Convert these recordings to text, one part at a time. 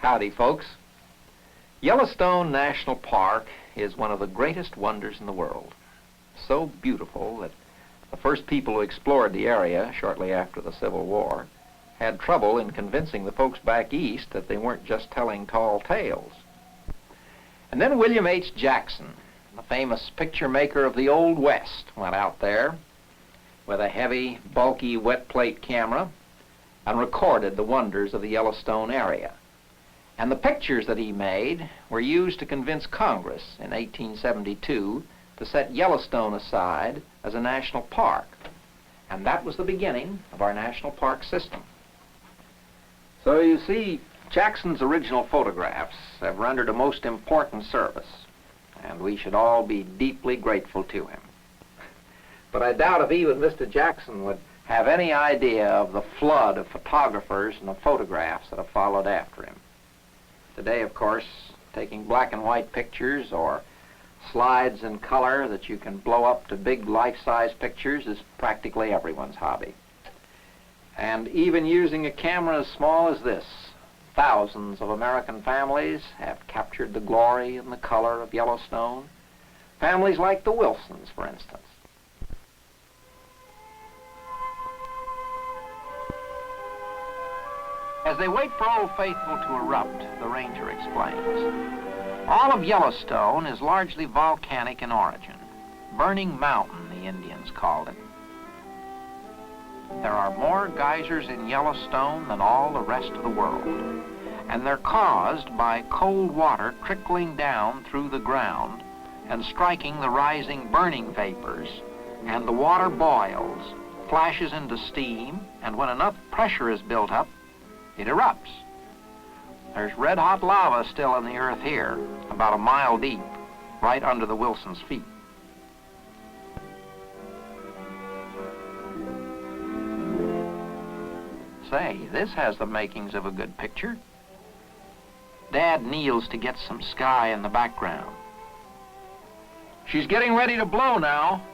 Howdy, folks. Yellowstone National Park is one of the greatest wonders in the world. So beautiful that the first people who explored the area shortly after the Civil War had trouble in convincing the folks back east that they weren't just telling tall tales. And then William H. Jackson, the famous picture maker of the Old West, went out there with a heavy, bulky wet plate camera and recorded the wonders of the Yellowstone area. And the pictures that he made were used to convince Congress in 1872 to set Yellowstone aside as a national park. And that was the beginning of our national park system. So you see, Jackson's original photographs have rendered a most important service, and we should all be deeply grateful to him. But I doubt if even Mr. Jackson would have any idea of the flood of photographers and of photographs that have followed after him. Today, of course, taking black and white pictures or slides in color that you can blow up to big life-size pictures is practically everyone's hobby. And even using a camera as small as this, thousands of American families have captured the glory and the color of Yellowstone. Families like the Wilsons, for instance. As they wait for Old Faithful to erupt, the ranger explains. All of Yellowstone is largely volcanic in origin. Burning Mountain, the Indians called it. There are more geysers in Yellowstone than all the rest of the world, and they're caused by cold water trickling down through the ground and striking the rising burning vapors, and the water boils, flashes into steam, and when enough pressure is built up, it erupts. There's red-hot lava still in the earth here, about a mile deep, right under the Wilsons' feet. Say, this has the makings of a good picture. Dad kneels to get some sky in the background. She's getting ready to blow now.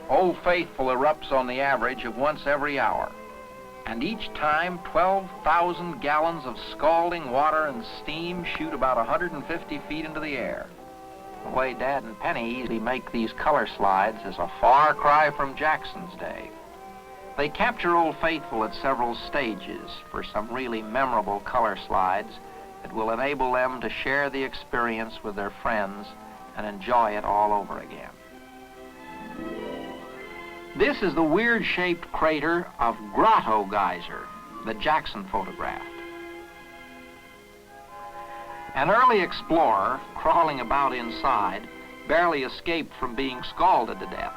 Old Faithful erupts on the average of once every hour. And each time, 12,000 gallons of scalding water and steam shoot about 150 feet into the air. The way Dad and Penny easily make these color slides is a far cry from Jackson's day. They capture Old Faithful at several stages for some really memorable color slides that will enable them to share the experience with their friends and enjoy it all over again. This is the weird-shaped crater of Grotto Geyser that Jackson photographed. An early explorer, crawling about inside, barely escaped from being scalded to death.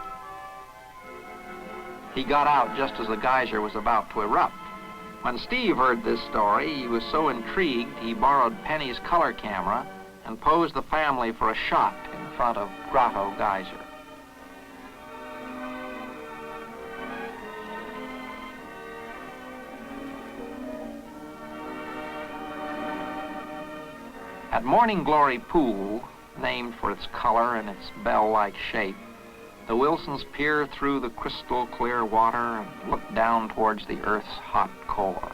He got out just as the geyser was about to erupt. When Steve heard this story, he was so intrigued he borrowed Penny's color camera and posed the family for a shot in front of Grotto Geyser. At Morning Glory Pool, named for its color and its bell-like shape, the Wilsons peer through the crystal clear water and look down towards the Earth's hot core.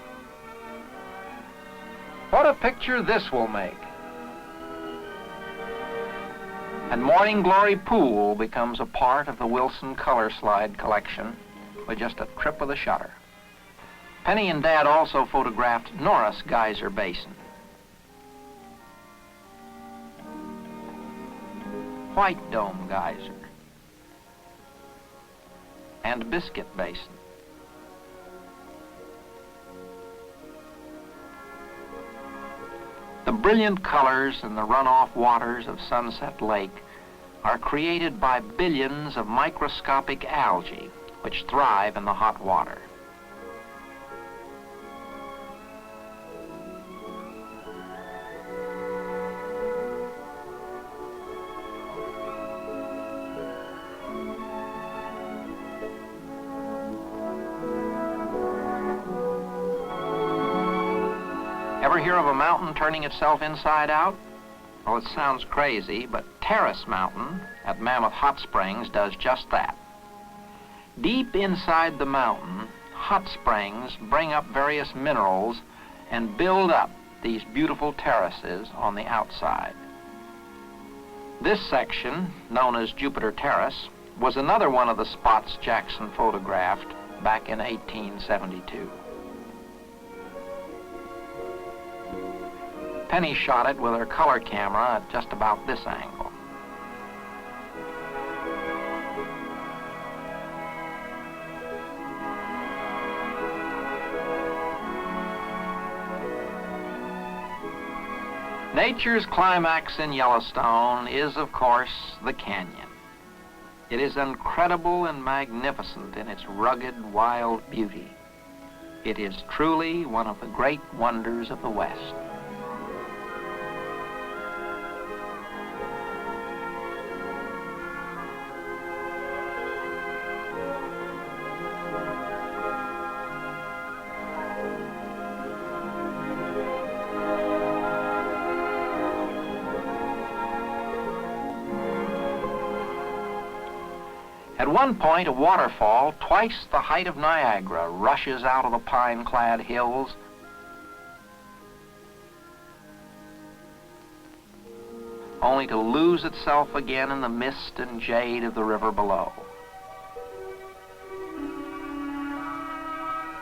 What a picture this will make! And Morning Glory Pool becomes a part of the Wilson color slide collection with just a trip of the shutter. Penny and Dad also photographed Norris Geyser Basin, White Dome Geyser, and Biscuit Basin. The brilliant colors in the runoff waters of Sunset Lake are created by billions of microscopic algae which thrive in the hot water. Ever hear of a mountain turning itself inside out? Well, it sounds crazy, but Terrace Mountain at Mammoth Hot Springs does just that. Deep inside the mountain, hot springs bring up various minerals and build up these beautiful terraces on the outside. This section, known as Jupiter Terrace, was another one of the spots Jackson photographed back in 1872. Penny shot it with her color camera at just about this angle. Nature's climax in Yellowstone is, of course, the canyon. It is incredible and magnificent in its rugged, wild beauty. It is truly one of the great wonders of the West. At one point, a waterfall twice the height of Niagara rushes out of the pine-clad hills, only to lose itself again in the mist and jade of the river below.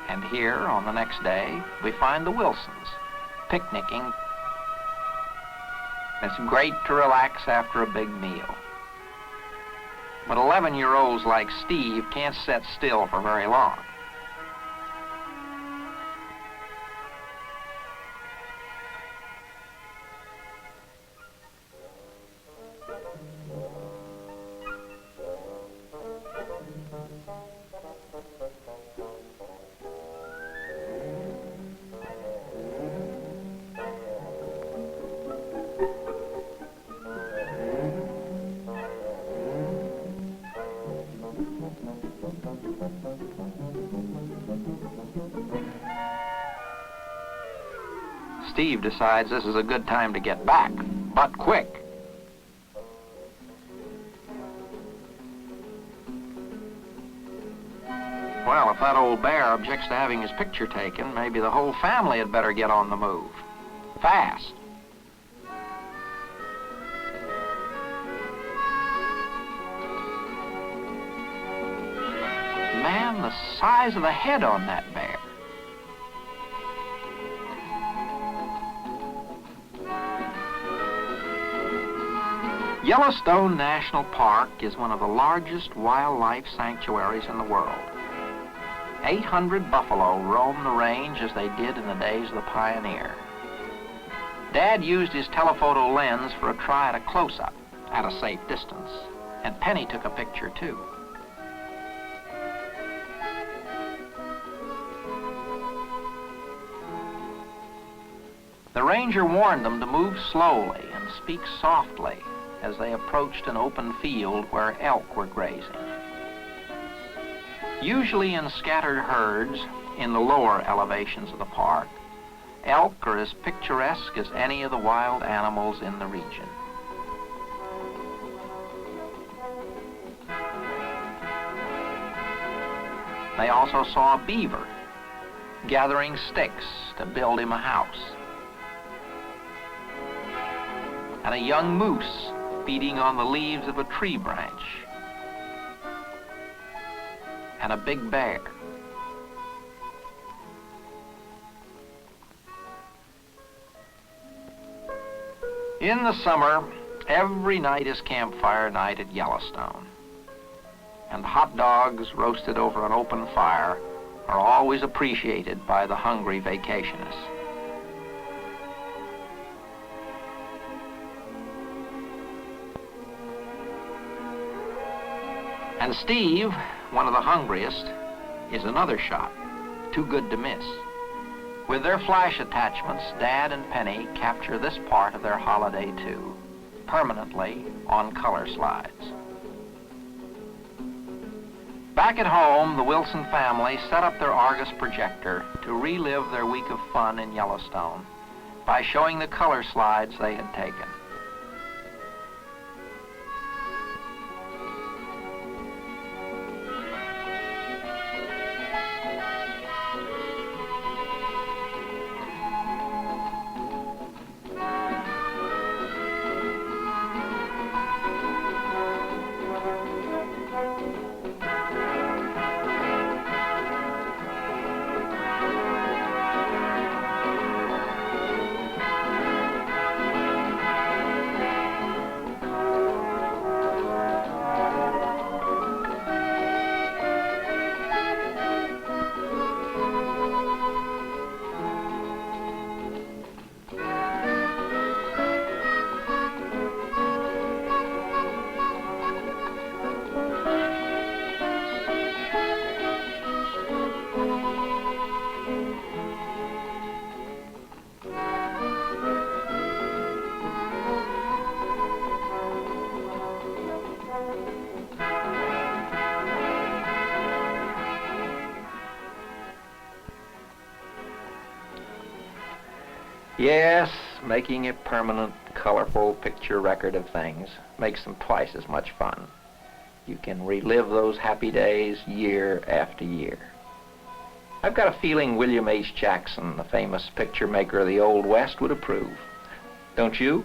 And here, on the next day, we find the Wilsons picnicking. It's great to relax after a big meal. But 11-year-olds like Steve can't sit still for very long. Steve decides this is a good time to get back, but quick. Well, if that old bear objects to having his picture taken, maybe the whole family had better get on the move. Fast. Man, the size of the head on that bear. Yellowstone National Park is one of the largest wildlife sanctuaries in the world. 800 buffalo roam the range as they did in the days of the pioneer. Dad used his telephoto lens for a try at a close-up at a safe distance, and Penny took a picture too. The ranger warned them to move slowly and speak softly as they approached an open field where elk were grazing. Usually in scattered herds in the lower elevations of the park, elk are as picturesque as any of the wild animals in the region. They also saw a beaver gathering sticks to build him a house, and a young moose feeding on the leaves of a tree branch, and a big bear. In the summer, every night is campfire night at Yellowstone, and hot dogs roasted over an open fire are always appreciated by the hungry vacationists. And Steve, one of the hungriest, is another shot, too good to miss. With their flash attachments, Dad and Penny capture this part of their holiday too, permanently on color slides. Back at home, the Wilson family set up their Argus projector to relive their week of fun in Yellowstone by showing the color slides they had taken. Yes, making a permanent, colorful picture record of things makes them twice as much fun. You can relive those happy days year after year. I've got a feeling William H. Jackson, the famous picture maker of the Old West, would approve. Don't you?